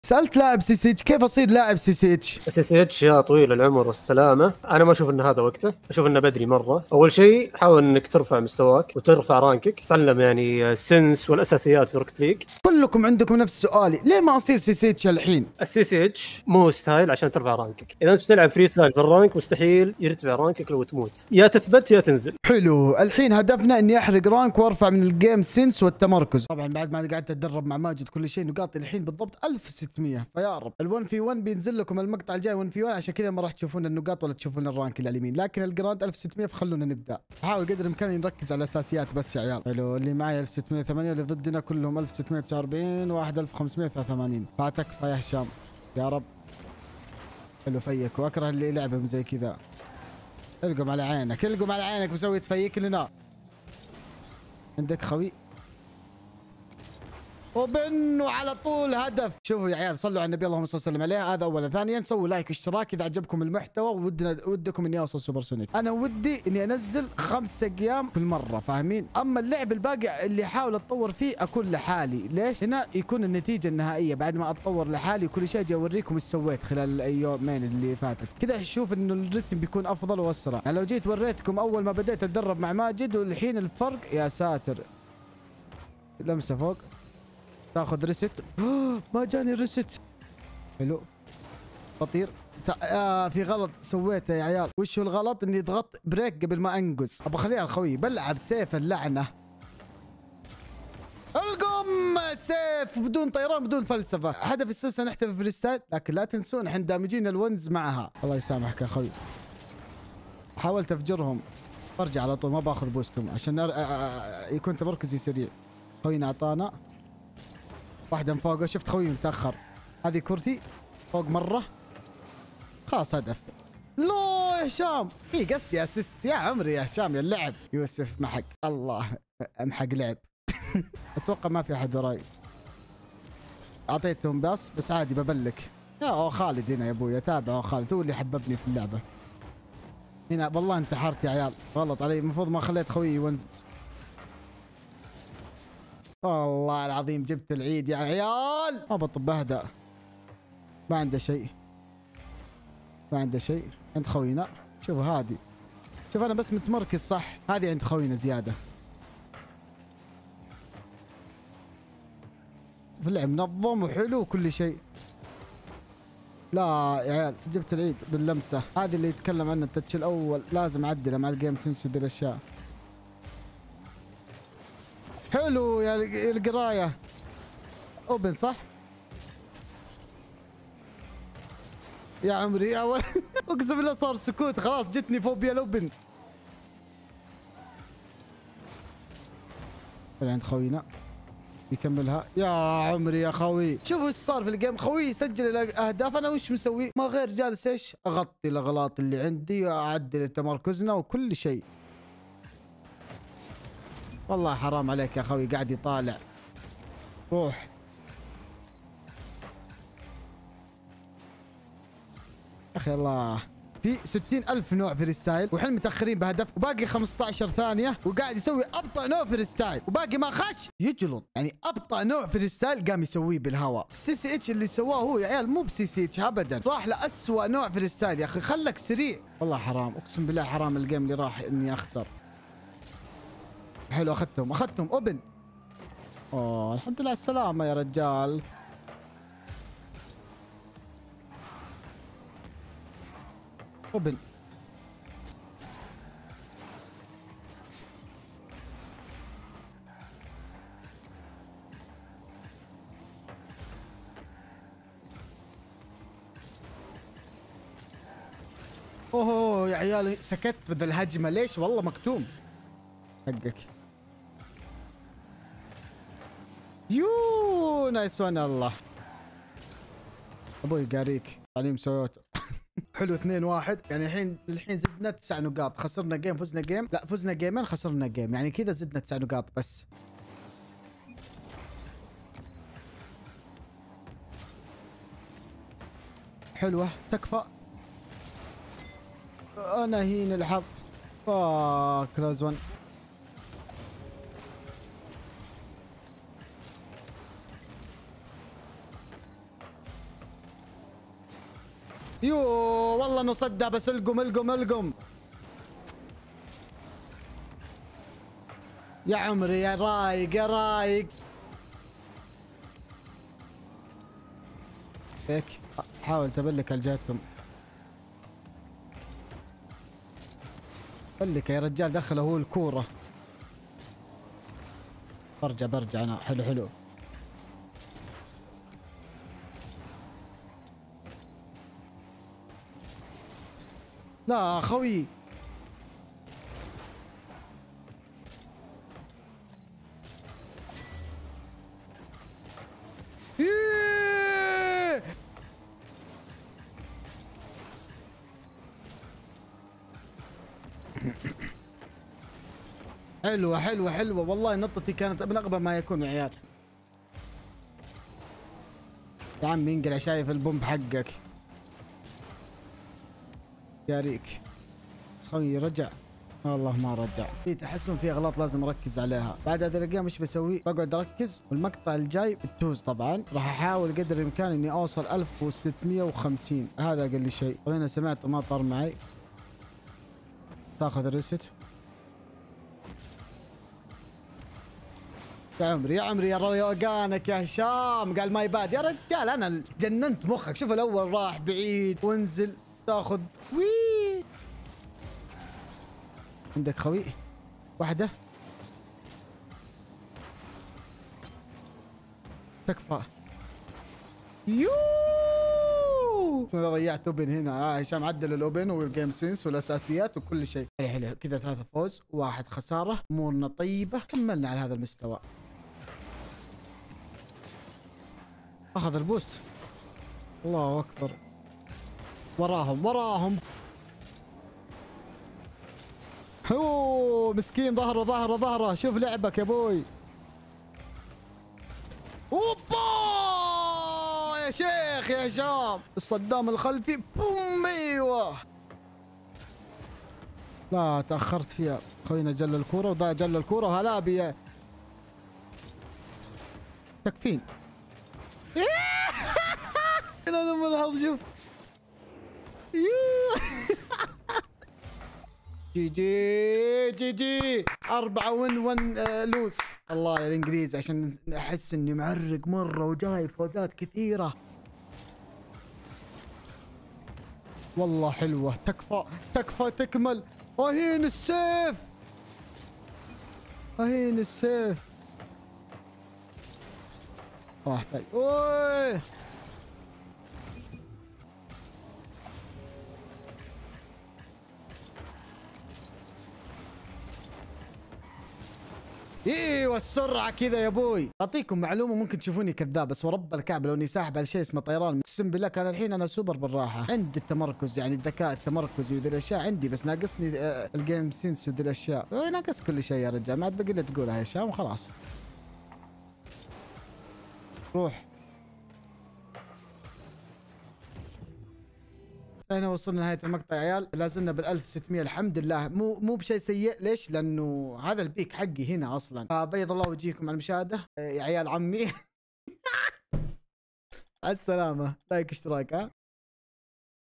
سالت لاعب سي سي اتش كيف اصير لاعب سي سي اتش. سي سي اتش يا طويل العمر والسلامه، انا ما اشوف ان هذا وقته، اشوف انه بدري مره. اول شيء حاول انك ترفع مستواك وترفع رانكك، تعلم يعني السنس والاساسيات في روكت ليج. كلكم عندكم نفس سؤالي، ليه ما اصير سي سي اتش الحين؟ السي سي اتش مو ستايل عشان ترفع رانكك، اذا انت بتلعب فري ستايل في الرانك مستحيل يرتفع رانكك لو تموت، يا تثبت يا تنزل. حلو، الحين هدفنا اني احرق رانك وارفع من الجيم سنس والتمركز. طبعا بعد ما قعدت اتدرب مع ماجد كل شيء، نقاطي الحين بالضبط 1600، فيا رب ال1 في 1 بينزل لكم المقطع الجاي 1 في 1، عشان كذا ما راح تشوفون النقاط ولا تشوفون الرانك اللي على اليمين، لكن الجراند 1600، فخلونا نبدا. احاول قدر الامكان نركز على الاساسيات بس يا عيال. حلو، اللي معي 1608 واللي ضدنا كلهم 1649، واحد 1583. فاتك يا هشام يا رب. حلو فيك، واكره اللي يلعبهم زي كذا. القم على عينك، القم على عينك، مسوي تفيك لنا. عندك خوي وبن وعلى طول هدف. شوفوا يا عيال، صلوا على النبي اللهم صل وسلم عليه. هذا اولا. ثانيا سووا لايك واشتراك اذا عجبكم المحتوى ودكم اني اوصل سوبر سونيك. انا ودي اني انزل 5 ايام في المره، فاهمين؟ اما اللعب الباقي اللي احاول اتطور فيه اكون لحالي. ليش؟ هنا يكون النتيجه النهائيه بعد ما اتطور لحالي وكل شيء اجي اوريكم ايش سويت خلال اليومين اللي فاتت. كذا اشوف انه الرتم بيكون افضل واسرع. يعني لو جيت وريتكم اول ما بديت اتدرب مع ماجد والحين الفرق يا ساتر. لمسه فوق، تاخذ ريست. ما جاني ريست. حلو، خطير. في غلط سويته يا عيال. وش هو الغلط؟ اني ضغطت بريك قبل ما انقز. ابغى اخليها الخوي، بلعب سيف اللعنه. القم سيف بدون طيران بدون فلسفه. هدف السلسله نحتفل في الستايل، لكن لا تنسون احنا دامجين الونز معها. الله يسامحك يا خوي. حاولت افجرهم، برجع على طول ما باخذ بوستهم عشان يكون تمركزي سريع. خوينا اعطانا واحدة من فوقه، شفت خوي متأخر. هذه كورتي فوق مرة، خلاص هدف. لو يا هشام، في قصدي اسيست يا عمري يا هشام يا اللعب. يوسف محق، الله محق لعب. اتوقع ما في احد وراي. اعطيتهم بس عادي ببلك. يا خالد هنا يا ابوي، تابع خالد، هو اللي حببني في اللعبة. هنا والله انتحرت يا عيال، غلط علي، المفروض ما خليت خويي يونفز. والله العظيم جبت العيد يا عيال. ما بطب اهدأ، ما عنده شيء، ما عنده شيء. عند خوينا، شوف هادي، شوف انا بس متمركز صح. هذه عند خوينا زياده. في اللعب منظم وحلو وكل شيء. لا يا عيال جبت العيد باللمسه. هذه اللي يتكلم عنها التتش الاول، لازم اعدله مع الجيم سنس ودي الاشياء. حلو يا القرايه. اوبن صح يا عمري يا ولد. اقسم بالله صار سكوت، خلاص جتني فوبيا الاوبن. عند خوينا يكملها يا عمري يا خوي. شوفوا ايش صار في الجيم، خوي يسجل الاهداف، انا وش مسوي؟ ما غير جالس ايش؟ اغطي الاغلاط اللي عندي واعدل تمركزنا وكل شيء. والله حرام عليك يا خوي، قاعد يطالع. روح اخي. الله، في 60,000 نوع فري ستايل وحين متاخرين بهدف، وباقي 15 ثانيه وقاعد يسوي ابطا نوع فري ستايل وباقي ما خش يجلط. يعني ابطا نوع فري ستايل قام يسويه بالهواء. السي سي اتش اللي سواه هو يا عيال مو بسي سي اتش ابدا، راح لاسوء نوع فري ستايل. يا اخي خلك سريع. والله حرام، اقسم بالله حرام الجيم اللي راح اني اخسر. حلو، اخذتهم اوبن. اوه الحمد لله على السلامه يا رجال. اوبن. اوه يا عيال سكت بدل هجمه، ليش؟ والله مكتوم. حقك يو نايس وان. الله ابوي قاريك تعليم سويته. حلو 2-1. يعني الحين زدنا 9 نقاط. خسرنا جيم فزنا جيم، لا فزنا جيمين خسرنا جيم، يعني كذا زدنا 9 نقاط بس. حلوه تكفى. انا هين الحظ. كلوز 1. يو والله نصدى بس القم القم القم. يا عمري يا رايق يا رايق. هيك حاول تبلك الجاتكم. بلك يا رجال، دخله هو الكورة. برجع انا. حلو حلو. لا خوي. حلوة حلوة حلوة والله. نطتي كانت من أغبى ما يكون يا عيال. يا عمي انقلع، شايف البومب حقك يا ريك. بس خوي رجع. والله ما رجع. في تحسن، في اغلاط لازم اركز عليها. بعد هذا الايام ايش بسوي؟ بقعد اركز، والمقطع الجاي بالتوز طبعا راح احاول قدر الامكان اني اوصل 1650. هذا اقل شيء. وهنا سمعت ما طار معي. تاخذ الريست. يا عمري يا عمري يا روقانك يا هشام. قال ماي باد يا رجال. انا جننت مخك. شوف الاول راح بعيد وانزل تاخذ. وي عندك خوي واحدة تكفى. يو ضيعت اوبن هنا. هشام عدل الاوبن والجيم سينس والاساسيات وكل شيء. حلو حلو كذا. 3 فوز 1 خسارة. امورنا طيبة. كملنا على هذا المستوى. اخذ البوست. الله اكبر. وراهم. هو مسكين. ظهره. شوف لعبك يا بوي. اوبا يا شيخ يا هشام. الصدام الخلفي. بوم. ايوه. لا تاخرت فيها. خوينا جل الكوره وضاع جل الكوره. وهلا بي تكفين. انا لما الحظ شوف. جي 4 وين 1 لوز. الله يا الانجليزي، عشان احس اني معرق مره وجاي فوزات كثيره. والله حلوه. تكفى تكمل. اهين السيف. احتاج. اوه ايوه السرعه كذا يا ابوي. اعطيكم معلومه ممكن تشوفوني كذاب، بس ورب الكعبه لو اني ساحب على شيء اسمه طيران اقسم بالله كان الحين انا سوبر بالراحه. عندي التمركز، يعني الذكاء التمركزي وذي الاشياء عندي، بس ناقصني الجيم سينس وذي الاشياء. ناقص كل شيء يا رجال. ما عاد بقي الا تقولها يا هشام وخلاص. روح. هنا وصلنا نهايه المقطع يا عيال. لا زلنا بال 1600 الحمد لله. مو بشيء سيء. ليش؟ لانه هذا البيك حقي هنا اصلا. فبيض الله وجهكم على المشاهده يا عيال عمي. السلامه. لايك اشتراك. ها